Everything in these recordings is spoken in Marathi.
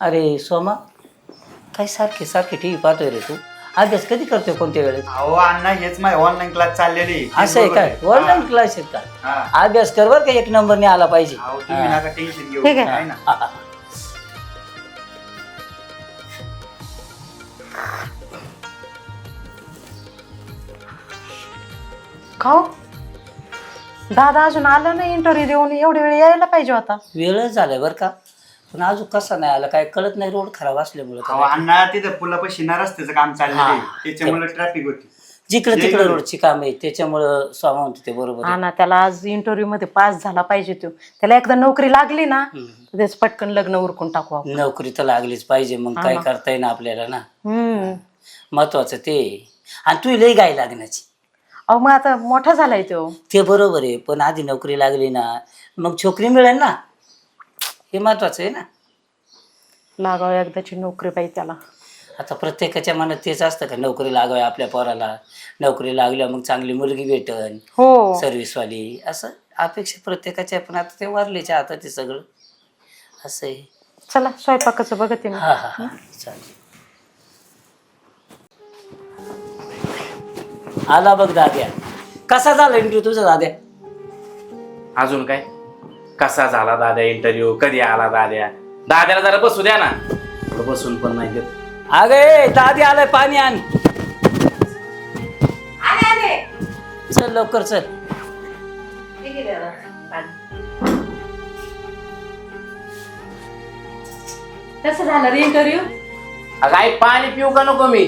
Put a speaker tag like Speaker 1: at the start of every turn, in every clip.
Speaker 1: अरे सोमा, काय सारखे सारखे टीव्ही पाहतोय रे तू? अभ्यास कधी करतोय कोणत्या वेळेस?
Speaker 2: अहो अण्णा हेच माझे ऑनलाईन क्लास चाललेले.
Speaker 1: असं आहे काय? ऑनलाईन क्लास आहेत का?
Speaker 2: हा.
Speaker 1: अभ्यास कर बरं का, एक नंबरने आला पाहिजे.
Speaker 2: अहो तुम्ही नका टेन्शन घेऊ.
Speaker 3: ठीक आहे.
Speaker 2: आहे ना.
Speaker 1: हा, हा.
Speaker 3: खाऊ दादा अजून आला नाही इंटरव्ह्यू देऊन, एवढी वेळ यायला पाहिजे होता.
Speaker 1: वेळच झालाय बरं का, पण अजून कसा नाही आला काय कळत नाही, रोड खराब असल्यामुळे.
Speaker 2: अहो अण्णा तिथं पुलापाशी ना रस्त्याचं काम चाललेलं आहे.
Speaker 1: हा.
Speaker 2: त्याच्यामुळे ट्रॅफिक होती.
Speaker 1: जिकडे तिकडे रोडची काम आहे त्याच्यामुळं स्वामा म्हणतो ते बरोबर
Speaker 3: हा
Speaker 1: आहे.
Speaker 3: ना, त्याला आज इंटरव्ह्यू मध्ये पास झाला पाहिजे तो. त्याला एकदा नोकरी लागली ना, त्याच पटकन लग्न उरकून टाकू आपण.
Speaker 1: नोकरी तर लागलीच पाहिजे, मग काय करता येईना आपल्याला ना. महत्वाचं ते. आणि तू लई गाय लागण्याची.
Speaker 3: अहो मग आता मोठा झालाय तो.
Speaker 1: ते बरोबर आहे, पण आधी नोकरी लागली ना मग छोकरी मिळेल ना, हे महत्वाचं आहे ना.
Speaker 3: लागावं एकदाची नोकरी पाहिजे त्याला.
Speaker 1: आता प्रत्येकाच्या मनात तेच असतं का नोकरी लागावी आपल्या पोराला, नोकरी लागल्या मग चांगली मुलगी भेटन,
Speaker 3: हो
Speaker 1: सर्व्हिसवाली, असं अपेक्षा प्रत्येकाच्या. पण आता ते वारल्याच्या हातात ते सगळं असं आहे.
Speaker 3: चला स्वयंपाकाचं बघते मी.
Speaker 1: हा हा हा चालेल. आला बघ दाद्या. कसा झाला इंटरव्ह्यू तुझा दाद्या?
Speaker 4: अजून काय कसा झाला दादा इंटरव्ह्यू, कधी आला दाद्या? दाद्याला जरा बसू द्या ना. थोडं बसून पण नाही देत.
Speaker 1: अगे दादी आलाय, पाणी आण. चल लवकर चल.
Speaker 3: कसं झालं रे इंटरव्ह्यू?
Speaker 4: अगं आई पाणी पिऊ का नको मी?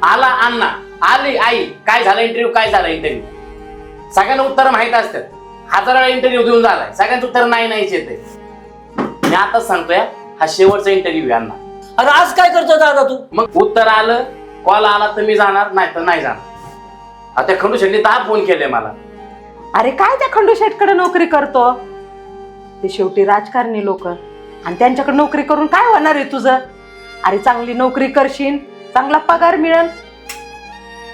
Speaker 4: आला अण्णा, आली आई, काय झालं इंटरव्ह्यू, काय झालं इंटरव्ह्यू? सगळ्यांना उत्तर माहित असतात. हजार वेळा इंटरव्ह्यू देऊन झालाय, सगळ्यांचं उत्तर नाही नाहीच येते. मी आताच सांगतोय हा शेवटचा इंटरव्ह्यू आहे अण्णा.
Speaker 1: अरे आज काय करतो दादा तू?
Speaker 4: मग उत्तर आलं, कॉल आला तर मी जाणार, नाही तर नाही जाणार. आता खंडू शेट्टी 10 फोन केले मला.
Speaker 3: अरे काय त्या खंडू शेटकडे नोकरी करतो? ते शेवटी राजकारणी लोक, आणि त्यांच्याकडे नोकरी करून काय होणार आहे तुझं? अरे चांगली नोकरी करशील, चांगला पगार मिळेल,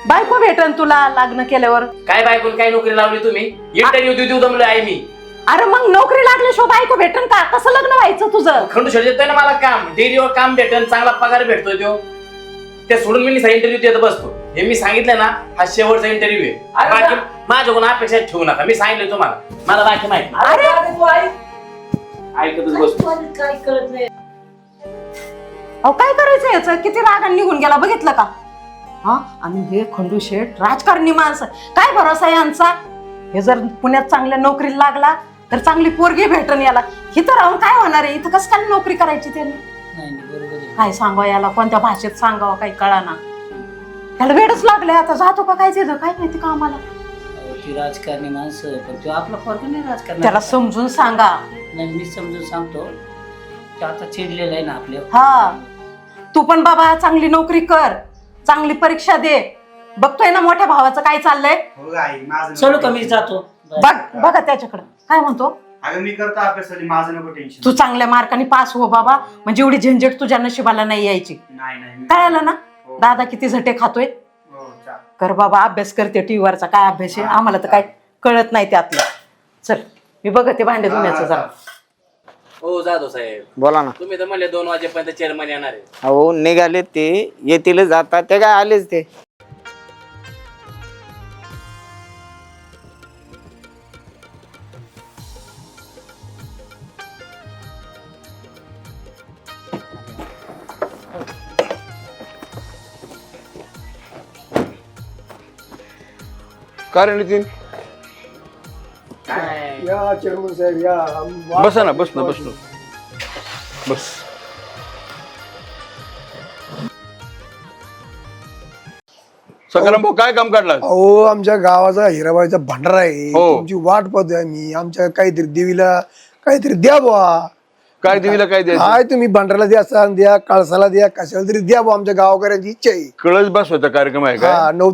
Speaker 3: बायको भेटन तुला लग्न केल्यावर.
Speaker 4: काय बायकोन काय नोकरी लावली तुम्ही? इंटरव्ह्यू देऊ दमलो आहे मी.
Speaker 3: अरे मग नोकरी लागल्याशिवाय बायको भेटन का? कसं लग्न व्हायचं तुझं?
Speaker 4: खंडू शेट्टी देतोय ना मला काम, डेअरीवर काम भेटेल, चांगला पगार भेटतोय तो. ते सोडून मी इंटरव्ह्यू देत बसतो. हे मी सांगितलं ना, हा शेवटचा इंटरव्ह्यू आहे. बाकी माझ्याकडून अपेक्षा ठेवू नका. मी सांगितलं तुम्हाला, मला बाकी माहिती नाही.
Speaker 1: अरे तू
Speaker 4: ऐकतच बसतो.
Speaker 1: काय कळत नाही.
Speaker 3: अहो काय करायचं याचं? किती रागाने निघून गेला बघितलं का? हा, आणि हे खंडू शेठ राजकारणी माणसं, काय भरोसा यांचा? हे जर पुण्यात चांगल्या नोकरीला लागला तर चांगली पोरगी भेटन याला. इथं राहून काय होणार आहे? इथं कसं काय नोकरी करायची त्याने?
Speaker 1: नाही बरोबर आहे.
Speaker 3: काय सांगावं याला, कोणत्या भाषेत सांगावं काही कळाना. त्याला वेडच लागले. आता जातो का काय तिथं काय माहिती का आम्हाला.
Speaker 1: ती राजकारणी माणसं, पण तो आपला पोरगा नाही राजकारणी.
Speaker 3: त्याला समजून सांगा.
Speaker 1: नाही मी समजून सांगतो. ते आता चिडलेलं आहे ना आपल्या.
Speaker 3: हा, तू पण बाबा चांगली नोकरी कर, चांगली परीक्षा दे. बघतोय ना मोठ्या भावाचं काय चाललंय.
Speaker 2: हो आई माझं
Speaker 1: चलो का मी जातो.
Speaker 3: बघा त्याच्याकडं काय म्हणतो.
Speaker 2: अगं मी करतो अभ्यासासाठी, माझं नको टेन्शन.
Speaker 3: तू चांगल्या मार्काने पास हो बाबा, म्हणजे एवढी झंझट तुझ्या नशिबाला नाही यायची.
Speaker 2: नाही नाही.
Speaker 3: कळालं ना दादा किती झटे खातोय.
Speaker 2: हो चाल.
Speaker 3: कर बाबा अभ्यास करते. टीव्ही वरचा काय अभ्यास आहे आम्हाला तर काय कळत नाही त्यातलं. चल मी बघते भांडे धुण्याचं जरा.
Speaker 4: हो जाधव साहेब,
Speaker 5: बोला ना.
Speaker 4: तुम्ही तर म्हणले 2 वाजेपर्यंत चेअरमन येणार आहे.
Speaker 5: अहो निघाले ते, येतील जातात ते, काय आलेच ते.
Speaker 6: काय रे नितीन?
Speaker 7: या चेअरमन साहेब या.
Speaker 6: बसा ना, बस ना, बस ना, बस. सकाराम भाऊ काय काम काढला?
Speaker 7: अहो आमच्या गावाचा हिराबाईचा भंडारा आहे.
Speaker 6: हो.
Speaker 7: तुमची वाट पाहतोय आम्ही. आमच्या काहीतरी देवीला काहीतरी द्या बुवा.
Speaker 6: काय देवीला काय द्यायचं?
Speaker 7: काय तुम्ही भंडाराला द्या, सण द्या, कळसाला द्या, कशाला तरी द्या बुवा. आमच्या गावकऱ्यांची इच्छा आहे.
Speaker 6: कळस बसवायचा कार्यक्रम आहे का?
Speaker 7: हा 9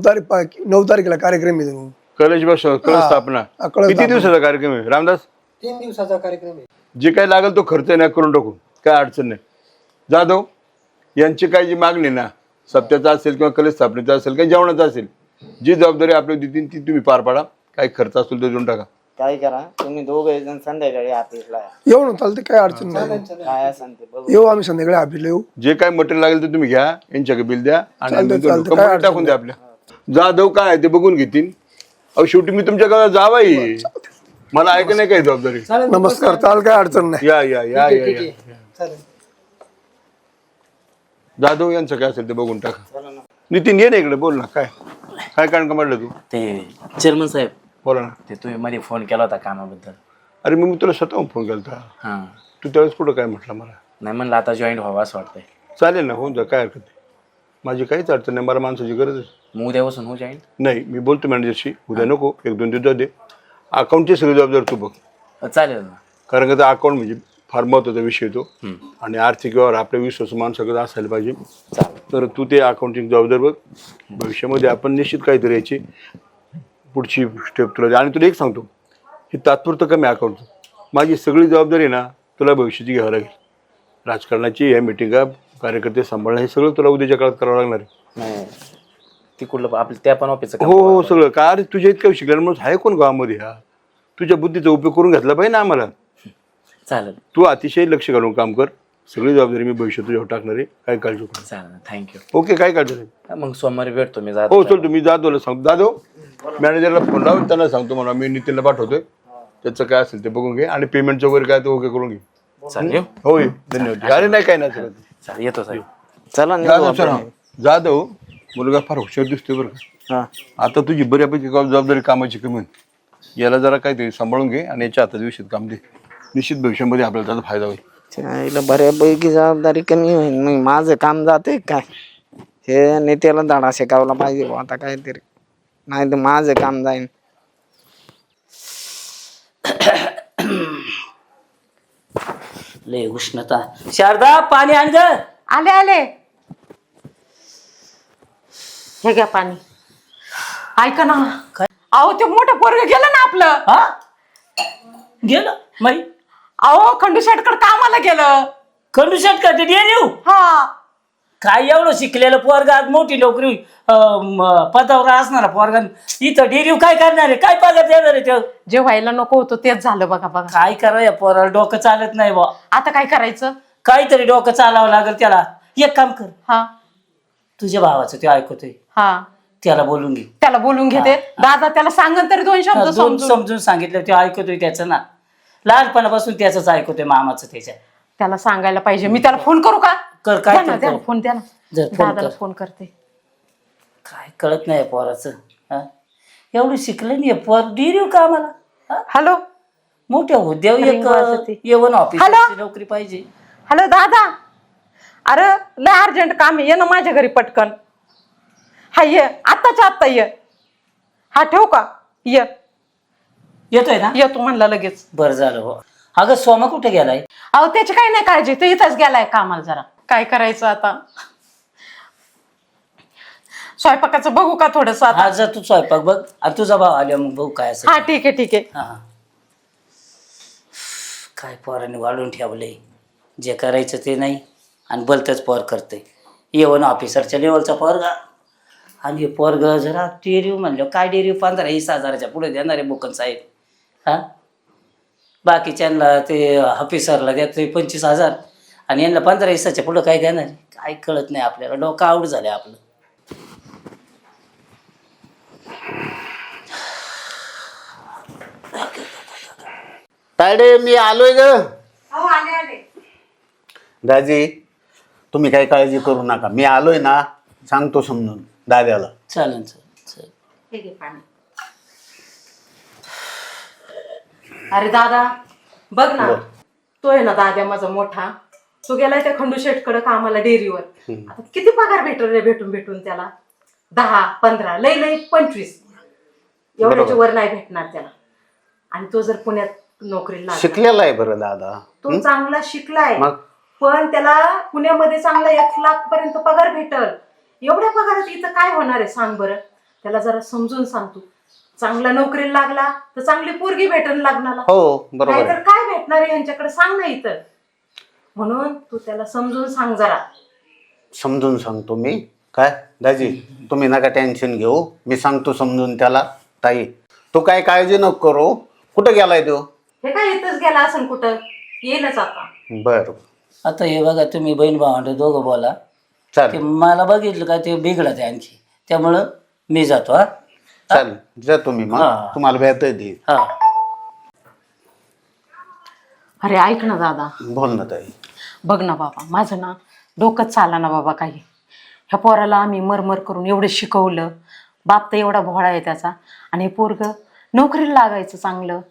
Speaker 7: तारखेला कार्यक्रम आहे. तुम्ही
Speaker 6: कळस बसव, कळस स्थापना.
Speaker 7: हा, कळस
Speaker 6: किती
Speaker 7: स्थापना.
Speaker 6: दिवसाचा कार्यक्रम आहे रामदास?
Speaker 7: 3 दिवसाचा कार्यक्रम आहे.
Speaker 6: जे काय लागेल तो खर्च नाही करून टाकू, काय अडचण नाही. जाधव यांची काय जी मागणी ना, सप्त्याचा असेल किंवा कलेज स्थापनेचा असेल किंवा जेवणाचा असेल, जी जबाबदारी आपल्याला देतील ती तुम्ही पार पाडा. काय खर्च असेल तो देऊन टाका.
Speaker 5: काय करा तुम्ही दोघे जण संध्याकाळी ऑफिसला या.
Speaker 7: येऊ ना चालते काय अडचण नाही
Speaker 5: काय असेल ते बघू.
Speaker 7: येऊ आम्ही संध्याकाळी ऑफिसला येऊ.
Speaker 6: जे काय मटेरियल लागेल ते तुम्ही घ्या, यांच्याकडे बिल द्या आणि
Speaker 7: चालतंय,
Speaker 6: आम्ही
Speaker 7: चालतंय,
Speaker 6: कंपनीत
Speaker 7: काय
Speaker 6: टाकून द्या आपल्या. जाधव काय आहे ते बघून घेतील. अहो शेवटी मी तुमच्या गावात जावाई, मला ऐक नाही काय जबाबदारी.
Speaker 7: नमस्कार, चाल काय अडचण नाही.
Speaker 6: या या या या या. जाधव यांचं काय असेल ते बघून टाका. नितीन ये ना इकडे, बोल ना. काय काय कारण का म्हटलं तू?
Speaker 4: ते चेअरमन साहेब,
Speaker 6: बोला ना.
Speaker 4: ते तुम्ही मध्ये फोन केला होता कामाबद्दल.
Speaker 6: अरे मी तुला स्वतःहून फोन केला होता.
Speaker 4: हां,
Speaker 6: तू त्यावेळेस कुठं काय म्हटलं मला?
Speaker 4: नाही म्हणलं आता जॉईंट व्हावं असं वाटतंय.
Speaker 6: चालेल ना, होऊन जा, काय हरकत नाही. माझी काहीच अडचण नाही, मला माणसाची गरजच
Speaker 4: मग उद्यापासून हो जॉईंट.
Speaker 6: नाही. मी बोलतो मॅनेजरशी, उद्या नको, 1-2 दिवस जाऊ दे. अकाउंटची सगळी जबाबदारी तू बघ,
Speaker 4: चालेल ना.
Speaker 6: कारण का अकाउंट म्हणजे फार महत्वाचा विषय तो. आणि आर्थिक व्यवहार आपल्या विश्वास माणसाकडे असायला पाहिजे. तर तू ते अकाउंटिंग जबाबदारी बघ. भविष्यामध्ये आपण निश्चित काहीतरी याची पुढची स्टेप तुला दे. आणि तुला एक सांगतो, हे तात्पुरतं कमी अकाउंटचं, माझी सगळी जबाबदारी ना तुला भविष्याची घ्यावं लागेल. राजकारणाची, ह्या मिटिंगा, कार्यकर्ते सांभाळणं, हे सगळं तुला उद्याच्या काळात करावं लागणार आहे.
Speaker 4: नाही ती कुठलं आपलं त्या पण ऑफिसचं
Speaker 6: हो हो सगळं. का अरे तुझ्या इतकं शिकलेलं म्हणून आहे कोण गावामध्ये? हा तुझ्या बुद्धीचा उपयोग करून घेतला पाहिजे ना आम्हाला.
Speaker 4: चालेल.
Speaker 6: तू अतिशय लक्ष घालून काम कर. सगळी जबाबदारी मी भविष्यात तुझ्यावर टाकणार आहे, काय काळजी करू.
Speaker 4: चालेल, थँक्यू.
Speaker 6: ओके, काय काळजी नाही.
Speaker 4: मग सोमवारी भेटतो मी.
Speaker 6: हो चल, तुम्ही जाधवला सांगतो. जाधव मॅनेजरला फोन लावून त्यांना सांगतो मला मी नितीनला पाठवतोय. त्याचं काय असेल ते बघून घे आणि पेमेंटचं वगैरे काय ते ओके करून घे.
Speaker 4: चालेल.
Speaker 6: होय, धन्यवाद. अरे नाही, काय नाही सगळं.
Speaker 4: चालेल, येतो साहेब.
Speaker 5: चला निघू
Speaker 6: जाधव
Speaker 5: आपण.
Speaker 6: सर, जाधव मुलगा फार हुशार दिसतोय बरं का.
Speaker 5: हा.
Speaker 6: आता तुझी बऱ्यापैकी जबाबदारी कामाची कमी होईल. याला जरा काहीतरी सांभाळून घे आणि याच्या हातात व्यवस्थित काम दे. निश्चित भविष्यामध्ये आपल्याला त्याचा फायदा होईल.
Speaker 5: त्याला बऱ्यापैकी जबाबदारी कमी होईल. मग माझं काम जाते काय? हे नेत्याला धडा शिकावला पाहिजे बुवा आता काहीतरी, नाही तर माझं काम जाईन.
Speaker 1: लय उष्णता. शारदा, पाणी आण ग.
Speaker 3: आले आले, हे घ्या पाणी. ऐका ना, अहो ते मोठं पोरग गेलं ना आपलं.
Speaker 1: हा गेलं माई.
Speaker 3: अहो खंडू शेटकडे कामाला गेलं.
Speaker 1: खंडू शेट का डेरिव?
Speaker 3: हा,
Speaker 1: काय एवढं शिकलेलं पोरगा, आज मोठी नोकरी पदावर असणारा पोरगा इथं डेरिव काय करणार आहे? काय पगार देणार आहे? ते
Speaker 3: जे व्हायला नको होतं तेच झालं. बघा बघा,
Speaker 1: काय करा या पोराला, डोकं चालत नाही बा.
Speaker 3: आता काय करायचं?
Speaker 1: काहीतरी डोकं चालावं लागेल त्याला. एक काम कर,
Speaker 3: हा
Speaker 1: तुझ्या भावाचं ते ऐकतोय,
Speaker 3: हा,
Speaker 1: त्याला बोलून घे.
Speaker 3: त्याला बोलून घेते. दादा त्याला सांगन तरी 2 शब्द
Speaker 1: दोन
Speaker 3: समजून.
Speaker 1: समजून सांगितलं ते ऐकतोय त्याचं ना. लहानपणापासून त्याच ऐकतोय मामाचं त्याच्या.
Speaker 3: त्याला सांगायला पाहिजे. मी त्याला फोन करू का?
Speaker 1: कर, काय
Speaker 3: द्या ना,
Speaker 1: तरी
Speaker 3: द्या ना,
Speaker 1: कर.
Speaker 3: फोन द्या ना.
Speaker 1: जर फोन
Speaker 3: दादाला
Speaker 1: कर.
Speaker 3: फोन करते.
Speaker 1: काय कळत नाही पोराचं. हा एवढं शिकलं नाही पोर, डिरिव का आम्हाला.
Speaker 3: हॅलो
Speaker 1: मोठ्या हुद्द्यावर
Speaker 3: रिंग वाजते.
Speaker 1: एक येऊन ऑफिस
Speaker 3: हॅलो?
Speaker 1: नोकरी पाहिजे.
Speaker 3: हॅलो दादा, अरे लय अर्जंट काम आहे, ये ना माझ्या घरी पटकन. हा ये, आत्ताच्या आत्ता ये. हा ठेवू का? ये,
Speaker 1: येतोय ना?
Speaker 3: येतो म्हणला लगेच.
Speaker 1: बरं झालं हो. अगं सोमा कुठे गेलाय?
Speaker 3: अहो त्याची काही नाही काळजी, ते इथंच गेलाय कामाला. जरा काय करायचं आता, स्वयंपाकाचं बघू का थोडस आता?
Speaker 1: हा जा तू स्वयंपाक बघ आणि तुझा भाव आल्या मग बघू काय असेल.
Speaker 3: हा ठीक आहे ठीक आहे.
Speaker 1: हा काय पोराने वाढून ठेवलंय. जे करायचं ते नाही आणि भलतंच पोर करते. येऊन ऑफिसरच्या लेवलचा पोरगा आणि पोरग जरा डेरिव म्हणलं काय डेरिव 15-20 पुढे देणार आहे बुकन साहेब. हा बाकीच्यांना ते ऑफिसरला देतोय 25,000 आणि यांना 15-20 पुढं काय देणार आहे? काय कळत नाही आपल्याला. डोकं आऊट झालंय आपलं.
Speaker 8: तायडे मी आलोय ग.
Speaker 3: आले आले.
Speaker 8: दाजी तुम्ही काही काळजी करू नका, मी आलोय ना, सांगतो समजून दाद्याला.
Speaker 1: चालेल चालेल.
Speaker 3: हे घे पाणी. अरे दादा बघ ना, तो आहे ना दाद्या माझा मोठा, तो गेलाय त्या खंडू शेटकडे कामाला डेअरीवर. आता किती पगार भेटल रे भेटून भेटून त्याला? 10-15 लई लई 25 एवढ्याच्या वर नाही भेटणार त्याला. आणि तो जर पुण्यात नोकरीला लागला,
Speaker 8: शिकलेला आहे बरं दादा.
Speaker 3: तो चांगला शिकलाय,
Speaker 8: मग?
Speaker 3: पण त्याला पुण्यामध्ये चांगला 1 लाख पर्यंत पगार भेटल. एवढ्या पगारात इथं काय होणार आहे सांग बरं? त्याला जरा समजून सांगतो. चांगला नोकरीला लागला तर चांगली पोरगी भेटन लग्नाला.
Speaker 8: हो बरोबर
Speaker 3: नाहीतर
Speaker 8: आहे.
Speaker 3: काय भेटणार आहे यांच्याकडे सांग ना इथं. म्हणून तू त्याला समजून सांग जरा.
Speaker 8: समजून सांगतो मी. काय दाजी तुम्ही नका टेन्शन घेऊ, मी सांगतो समजून त्याला. ताई तू काय काळजी नको करू, कुठं गेलाय तो?
Speaker 3: हे काय इथंच गेला असेल कुठं, येईलच आता.
Speaker 8: बरं
Speaker 1: आता हे बघा तुम्ही बहीण भावंड दोघं बोला. ते
Speaker 8: चालेल
Speaker 1: मला बघितलं का ते बिघडत आहे आणखी, त्यामुळं मी जातो. हा
Speaker 8: चालेल जा तुम्ही मग,
Speaker 1: हा.
Speaker 8: तुम्हाला भेटतंय ते.
Speaker 1: हा.
Speaker 3: अरे ऐक ना दादा,
Speaker 8: बोल ना ताई.
Speaker 3: बघ ना बाबा, माझं ना डोकंच चाला ना बाबा काही. ह्या पोराला आम्ही मरमर करून एवढं शिकवलं, बाप तर एवढा भोळा आहे त्याचा, आणि हे पोरग नोकरीला लागायचं चांगलं.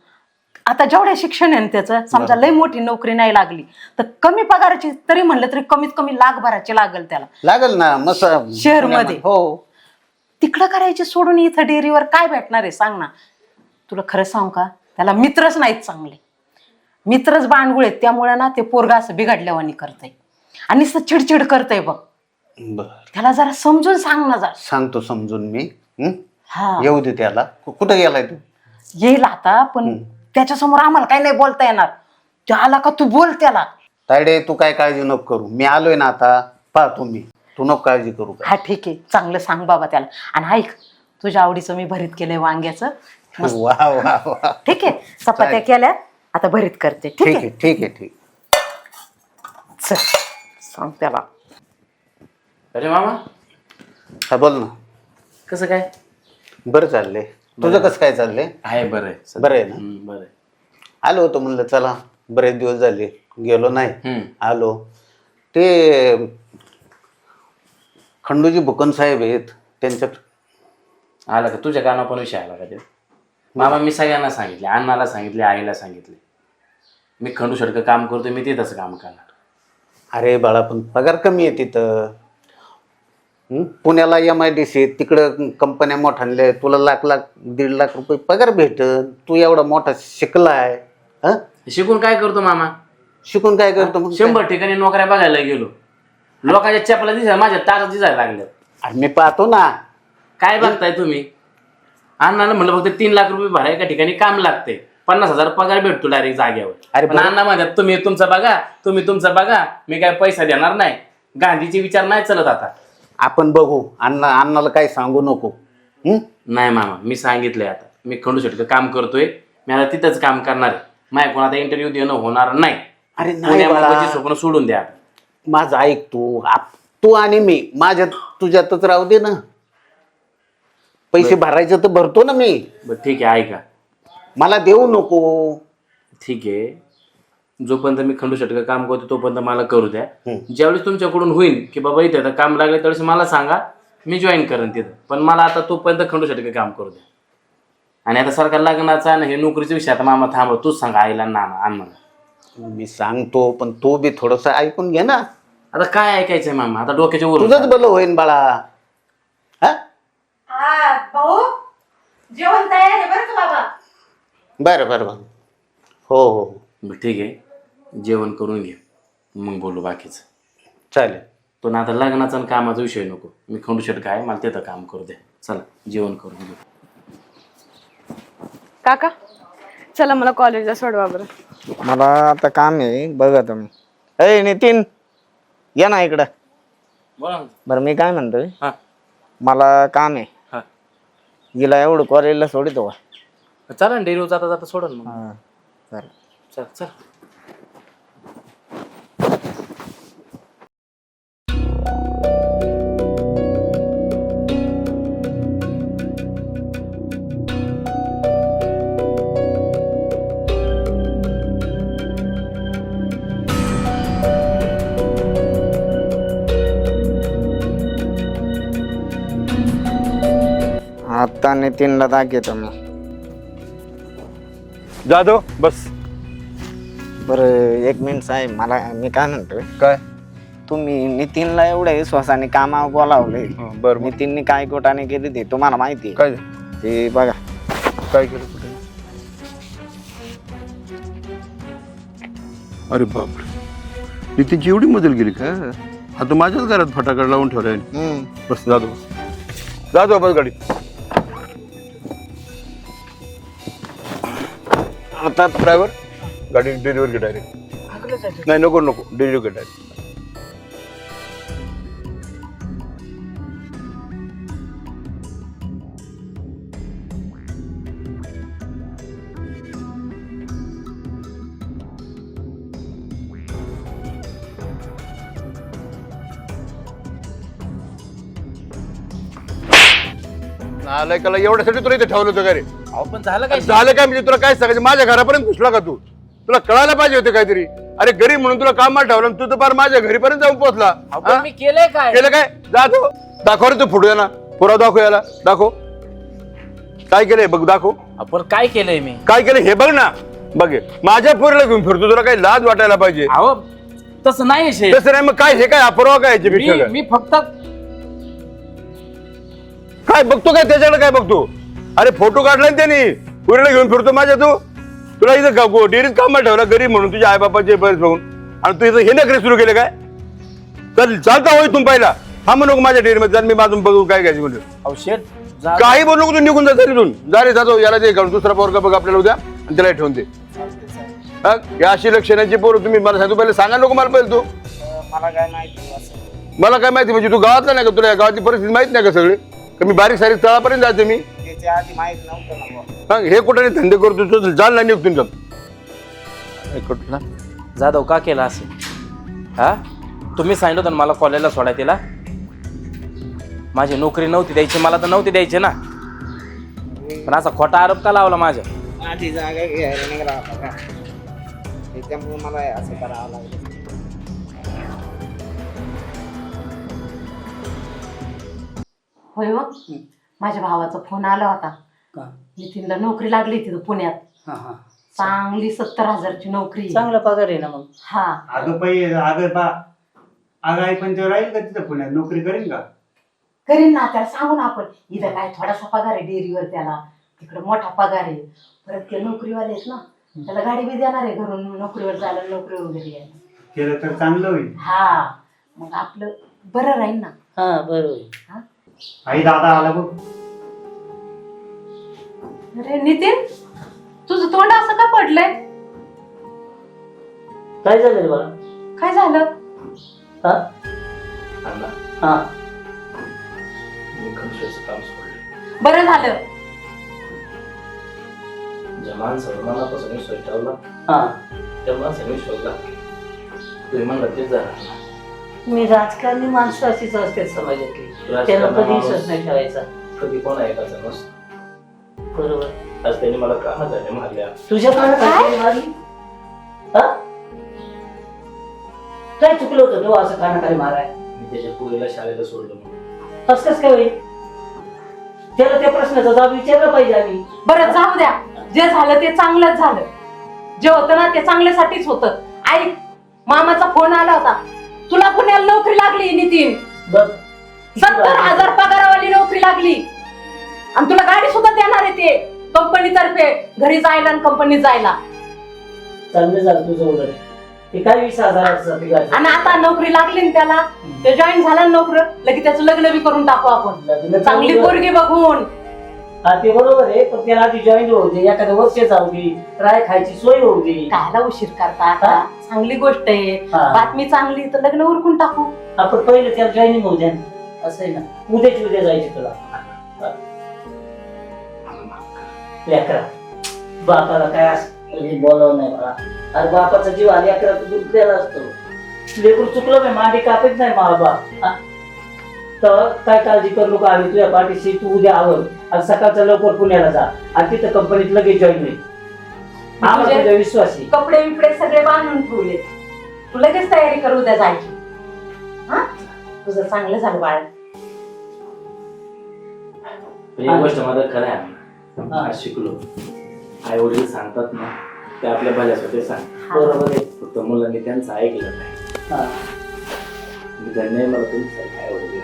Speaker 3: आता जेवढ्या शिक्षण आहे ना त्याचं, समजा लय मोठी नोकरी नाही लागली तर कमी पगाराची तरी म्हणलं तरी कमीत कमी लाखभराची लागल त्याला
Speaker 8: लागल ना मस्त
Speaker 3: शहरमध्ये.
Speaker 8: हो.
Speaker 3: तिकडं करायची सोडून इथं डेअरीवर काय भेटणार आहे सांग ना. तुला खरं सांगू का, त्याला मित्रच नाहीत चांगले, मित्रच बांडगुळ आहेत. त्यामुळे ना ते पोरगा असं बिघडल्यावानी करतंय आणि नुसतं चिडचिड करतंय बघ.
Speaker 8: बर
Speaker 3: त्याला जरा समजून सांग ना जरा.
Speaker 8: सांगतो समजून मी.
Speaker 3: हा
Speaker 8: येऊ दे त्याला. कुठं गेलाय तू?
Speaker 3: येईल आता, पण त्याच्यासमोर आम्हाला काही नाही बोलता येणार. तो आला का तू बोल त्याला.
Speaker 8: तायडे तू काय काळजी नको करू, मी आलोय ना आता, पाहतो मी, तू नको काळजी करू.
Speaker 3: हा ठीक आहे, चांगलं सांग बाबा त्याला. आणि ऐक, तुझ्या आवडीचं मी भरीत केलंय वांग्याचं.
Speaker 8: वा वा वा.
Speaker 3: ठीक आहे, चपात्या केल्या, आता भरीत करते. ठीक
Speaker 8: ठीक
Speaker 3: आहे,
Speaker 8: आहे ठीक आहे ठीक.
Speaker 3: चल सांग त्याला.
Speaker 4: अरे मामा
Speaker 8: हा बोल ना.
Speaker 4: कसं काय?
Speaker 8: बरं चाललंय. तुझं कसं काय चाललंय?
Speaker 4: आहे बरं आहे.
Speaker 8: बरं आहे ना.
Speaker 4: बरं आहे.
Speaker 8: आलो होतो म्हणलं चला, बरेच दिवस झाले गेलो नाही. आलो. ते खंडूजी भुकन साहेब आहेत, त्यांच्यात
Speaker 4: आला का तुझ्या काना पण विषय आला का ते? मामा मी सगळ्यांना सांगितले, अण्णाला सांगितले, आईला सांगितले, मी खंडू शडकं काम करतोय, मी तिथंच काम करणार.
Speaker 8: अरे बाळा पण पगार कमी आहे तिथं. पुण्याला MIDC तिकडं कंपन्या मोठ्या, तुला लाख 1.5 लाख रुपये पगार भेटल. तू एवढा मोठा शिकलाय. हा
Speaker 4: शिकून काय करतो मामा?
Speaker 8: शिकून काय करतो मग?
Speaker 4: 100 ठिकाणी नोकऱ्या बघायला गेलो, लोकांच्या चपला दिसायला माझ्या तारा दिसायला लागल्या.
Speaker 8: अरे मी पाहतो ना.
Speaker 4: काय बघताय तुम्ही? अण्णाला म्हणलं फक्त 3 लाख रुपये भराय एका ठिकाणी काम लागते, 50,000 पगार भेटतो डायरेक्ट जागेवर.
Speaker 8: अरे
Speaker 4: पण अण्णा म्हणतात तुम्ही तुमचं बघा, तुम्ही तुमचं बघा, मी काय पैसा देणार नाही. गांधीचे विचार नाही चलत आता.
Speaker 8: आपण बघू. अण्णाला काय सांगू नको.
Speaker 4: नाही मामा, मी सांगितलंय आता, मी खंडू शटकं काम करतोय, मी आता तिथंच काम करणार आहे. माझ्या कोणाचा इंटरव्ह्यू देणं होणार नाही.
Speaker 8: अरे नाही बाळा.
Speaker 4: पुण्यामध्ये स्वप्न सोडून द्या.
Speaker 8: माझं ऐक तू. तू आणि मी माझ्यात तुझ्यातच राहू दे ना. पैसे भरायचं तर भरतो ना मी.
Speaker 4: बरं ठीक आहे, ऐका,
Speaker 8: मला देऊ नको.
Speaker 4: ठीक आहे, जोपर्यंत मी खंडू शटकं काम करतो तोपर्यंत मला करू द्या. ज्यावेळेस तुमच्याकडून होईल की बाबा इथे आता काम लागले, त्यावेळेस मला सांगा, मी जॉईन करेन तिथं. पण मला आता तोपर्यंत खंडू शटकं काम करू द्या. आणि आता सरकार लग्नाचा आणि हे नोकरीचा विषय आता मामा थांबव, तूच सांगा आईला नाना अण्णाला.
Speaker 8: मी सांगतो पण तू बी थोडस ऐकून घे ना.
Speaker 4: आता काय ऐकायचंय मामा? आता डोक्याच्या वर
Speaker 8: तुझंच भलं होईन बाळा. हा
Speaker 3: भाऊ जेवण तयार आहे बरं का बाबा.
Speaker 8: बरं बरं बरं. हो हो
Speaker 4: बरं ठीक आहे, जेवण करून घे, मग बोलू बाकीचं.
Speaker 8: चालेल.
Speaker 4: पण आता लग्नाचा आणि कामाचा विषय नको. मी खंडू शटकं आहे, मला तिथं काम करू द्या. चला जेवण करून घेऊ.
Speaker 9: काका चला, मला कॉलेजला सोडवा बरं.
Speaker 5: मला आता काम आहे, बघा तुम्ही. अय नितीन, या ना इकडं. बरं मी काय म्हणतोय,
Speaker 4: हा.
Speaker 5: मला काम आहे.
Speaker 4: हा.
Speaker 5: हिला एवढं कॉलेजला सोडितो का?
Speaker 4: चला ना, डेअरीवर जाता जाता सोडा मग.
Speaker 5: हा चालेल.
Speaker 4: चल चल.
Speaker 5: आता नितीनला दाखवतो मी.
Speaker 6: जाधव बस.
Speaker 5: बरं एक मिनिट साहेब, मला मी काय म्हणतोय,
Speaker 6: काय?
Speaker 5: तुम्ही नितीनला एवढ्या विश्वासाने कामावर बोलावले.
Speaker 6: बरं
Speaker 5: नितीनने काय कोटाने केली ते तुम्हाला माहिती आहे?
Speaker 6: काय
Speaker 5: ते बघा.
Speaker 6: काय केलं कुठे? अरे बापरे, नितीनची एवढी मदत गेली का? आता माझ्याच घरात फटाकड लावून ठेवलाय. बस जाधव, जाधव बस गाडी.
Speaker 5: आता
Speaker 6: ड्रायव्हर गाडी डिलिव्हर घे डायरेक्ट. नाही नको नको, डिलिव्हर घे डायरेक्ट. नालायकाला एवढ्यासाठी तुला इथे ठेवलं होतं का रे?
Speaker 4: अहो पण झालं काय
Speaker 6: झालं काय म्हणजे तुला काय सांगायचं? माझ्या घरापर्यंत घुसला का तू? तुला कळायला पाहिजे होते काहीतरी. अरे गरीब म्हणून तुला कामाला ठेवलं आणि तू तर फार माझ्या घरीपर्यंत जाऊन पोहोचला.
Speaker 4: अहो, पण मी केलंय काय?
Speaker 6: केलं काय? दाखव दाखव रे, तू फोटो याला पुरावा दाखव, याला दाखव काय केलंय बघ, दाखव
Speaker 4: आपण काय केलंय मी?
Speaker 6: काय केलं हे बघ ना. बघ माझ्या पोरीला घेऊन फिरतो, तुला काही लाज वाटायला पाहिजे.
Speaker 4: अहो तसं नाही शेठ.
Speaker 6: तसं नाही मग काय हे काय पुरावा काय याच्यापेक्षा काय?
Speaker 4: मी फक्त
Speaker 6: काय बघतो काय त्याच्याकडे? काय बघतो? अरे फोटो काढलाय त्यांनी, पुरीला घेऊन फिरतो माझ्या. तुला इथं डेअरीत कामाला ठेवला गरीब म्हणून तुझ्या आई बापाचे बरेच बघून, आणि तू इथं हे नखरे सुरू केले काय? तर चालता होय तुम्ही पहिला हा म्हणू नको माझ्या डेअरीमध्ये जा, मी माझून बघू काय घ्यायचं म्हणजे.
Speaker 4: अहो शेठ
Speaker 6: काही बोलू नको, तू निघून जा तरीतून. जा रे जातो, याला दे काढून दुसरा पोरगा बघ आपल्याला उद्या आणि त्याला ठेवून दे. या अशी लक्षणाची पोरं तुम्ही मला सांगतो, पहिले सांगा नको मला पहिले. तू मला काय माहिती म्हणजे? तू गावातला नाही का? तुला या गावाची परिस्थिती माहित नाही का सगळे? का मी बारीक सारीक तळापर्यंत जायचं मी? हे कुठे धंदे करतो, जाल नाही निघतो
Speaker 4: ना जाधव का केला असे? हा तुम्ही सांगितलं होतं ना मला कॉलेजला सोडाय तिला. माझी नोकरी नव्हती द्यायची, मला तर नव्हती द्यायची ना, पण असा खोटा आरोप का लावला माझ्या?
Speaker 5: माझी जागा घ्यायला निघाला होता का? त्याच्यामुळे मला असं करावं लागलं.
Speaker 3: होय मग माझ्या भावाचा फोन आला होता.
Speaker 1: का?
Speaker 3: नितीनला नोकरी लागली तिथं पुण्यात.
Speaker 1: हा हा,
Speaker 3: चांगली 70,000ची नोकरी.
Speaker 1: चांगला पगार आहे ना मग.
Speaker 3: हा
Speaker 2: अगं पै अगं आई पण तेव्हा राहील का तिथं पुण्यात? नोकरी करेन का?
Speaker 3: करीन ना, त्याला सांगू ना आपण. इथं काय थोडासा पगार आहे डेअरीवर, त्याला तिकडे मोठा पगार आहे. परत ते नोकरीवाले आहेत ना, त्याला गाडी बी देणार आहे घरून नोकरीवर जायला, नोकरी वगैरे यायला.
Speaker 2: केलं तर चांगलं होईल.
Speaker 3: हा मग आपलं बरं राहील ना.
Speaker 1: हा बरोबर.
Speaker 2: आई दादा आला बघ.
Speaker 3: अरे नितीन, तुझं तोंड असं का पडलंय?
Speaker 1: काय झालं रे मला?
Speaker 3: काय झालं?
Speaker 1: हा
Speaker 4: अण्णा
Speaker 1: हा,
Speaker 4: मी कन्स्ट्रक्शनचं काम सोडले.
Speaker 3: बरं झालं.
Speaker 4: ज्या माणसावर मनापासून विश्वास ठेवला
Speaker 1: हा.
Speaker 4: त्या माणसाने विश्वास लागला. तुम्ही म्हणलं तेच झालं.
Speaker 1: मी राजकारणी माणसं अशीच असते समाजातली, त्याला कधी विश्वास नाही ठेवायचा.
Speaker 4: कधी कोण ऐकायचा नसतो.
Speaker 1: बरोबर.
Speaker 4: आज त्यांनी मला कामासाठी मारल्या.
Speaker 1: तुझ्या कानात मारली? हा? काय चुकलं होतं तू असं कानाखाली माराय?
Speaker 4: मी त्याच्या पुरीला शाळेला सोडलं म्हणून.
Speaker 1: असं कसं काय होईल? त्याला त्या प्रश्नाचा जबाब विचारला पाहिजे आम्ही.
Speaker 3: बरं जाऊ द्या, जे झालं ते चांगलंच झालं. जे होतं ना ते चांगल्यासाठीच होतं. ऐक, मामाचा फोन आला होता, तुला पुण्याला नोकरी लागली नितीन.
Speaker 1: बघ
Speaker 3: 70,000 पगारावाली नोकरी लागली, आणि तुला गाडी सुद्धा देणार आहे ते कंपनीतर्फे, घरी जायला आणि कंपनीत जायला.
Speaker 1: चांगलं झालं तुझं उलट. ते काय 20,000
Speaker 3: आणि आता नोकरी लागली ना त्याला, ते जॉईन झाला ना नोकरी, लगेच त्याचं लग्न बी करून टाकू आपण, चांगली पोरगी बघून.
Speaker 1: हा ते बरोबर आहे, पण त्याला आधी जॉईन होऊ दे, एखाद्या वर्ष जाऊ दे, राय खायची सोय होऊ दे.
Speaker 3: कायला उशीर करता आता? चांगली गोष्ट आहे,
Speaker 1: हा.
Speaker 3: बातमी चांगली, तर लग्न उरकून टाकू.
Speaker 1: आपण पहिले त्याला जॉईनिंग होऊ द्या. असं आहे ना, उद्याची उद्या जायची तुला. लेकरा बापाला काय असं बोलावं नाही मला. अरे बापाचा जीव आली अकरा दुखलेला असतो. लेकरू चुकलं नाही, मांडी कापत नाही मा बाप. तर काय काळजी करू नका, आम्ही तुझ्या पाठीशी. तू उद्या आवर आणि सकाळचं लवकर पुण्याला जा आणि तिथं कंपनीत लगेच जॉईन होईल. आम्हाला तुझ्या विश्वास आहे.
Speaker 3: कपडे बिपडे सगळे बांधून ठेवले, तू लगेच तयारी करू उद्या जायची. हा तुझं चांगलं झालं बाळ.
Speaker 4: ही गोष्ट माझं खरं आहे. आज शिकलो, आई वडील सांगतात ना ते आपल्या भल्यासाठी सांग.
Speaker 1: बरोबर आहे.
Speaker 4: फक्त मुलांनी त्यांचं ऐकलं नाही.
Speaker 1: हा.
Speaker 4: मी धन्य आहे मला तुमच्यासारखे आई वडील.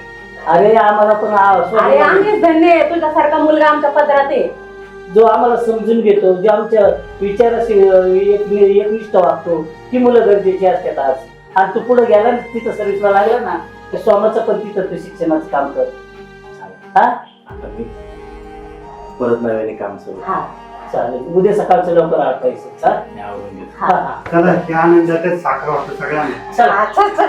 Speaker 1: अरे आम्हाला पण
Speaker 3: अरे आम्हीच धन्य आहे, तुझ्यासारखा मुलगा आमच्या पदरात आहे.
Speaker 1: जो आम्हाला समजून घेतो, जो आमच्या विचाराशी एकनिष्ठ वागतो, ती मुलं गरजेची असतात आज. आणि तू पुढे गेला ना, तिथं सर्व्हिसला लागला ना, तर स्वामाचं पण तिथं तू शिक्षणाचं काम कर. हा
Speaker 4: आता मी परत नव्याने काम सुरू.
Speaker 1: हा चालेल. उद्या सकाळचं लवकर आठ पैसे.
Speaker 4: मी आवडून घेतो.
Speaker 1: हा हा
Speaker 2: चला, त्या आनंदातच साखर वाटतं सगळ्यांना.
Speaker 1: चला.
Speaker 3: अच्छा, अच्छा.